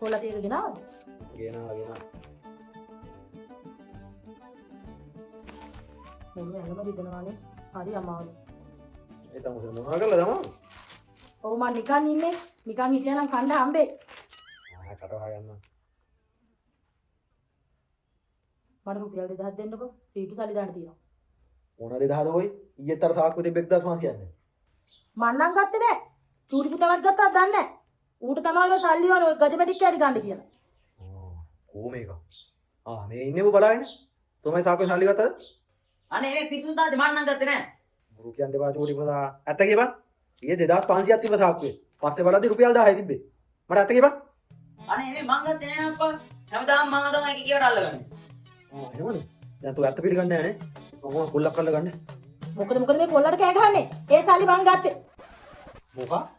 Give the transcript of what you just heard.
කොල්ලා තේක ගෙනාවද? ගෙනා. මොන ඇඟම රිදෙනවානේ. හරි අමාරුයි. ඒ තමයි මොනවා කරලා තමයි. ඔව් මං නිකන් ඉන්නේ. නිකන් හිටියනම් කණ්ඩ හම්බේ. කට වහගන්න. මට රුපියල් 2000ක් දෙන්නකෝ. සීටු සල්ලි දාන්න තියෙනවා. මොන 2000ද ඔයි? ඊයේතර සාක්කුව තිබ්බ 1500ක්. මං නම් ගත්තේ නැහැ. චූටි පුතවත් ගත්තාද දන්නේ නැහැ. ඌට තමයි සල්ලි වල ඔය ගජපැටික් කැටි ගන්න කියලා. කොහොම එක? මේ ඉන්නේ ඔබ බලාගෙන. තමයි සාක්කුවේ සල්ලි ගත්තද? අනේ මේ පිසුන් දාද්දි මං නම් ගත්තේ නැහැ. මුරු කියන්නේ බා චූටි පුතා. ඇත්ත කියපන්. ඊයේ 2500ක් තිබ්බ සාක්කුවේ. පස්සේ බලද්දි රුපියල් 1000යි තිබ්බේ. මට ඇත්ත කියපන්. අනේ මේ මං ගත්තේ නැහැ අප්පා. හැමදාම මං තමයි එක කියවට අල්ලගන්නේ. එහෙමද? දැන් තෝ ඇත්ත පිළිගන්නේ නැහැ නේ. මම කොල්ලක් කරලා ගන්න. මොකද මේ කොල්ලට කෑ ගහන්නේ? ඒ සල්ලි මං ගත්තේ. මොකක්?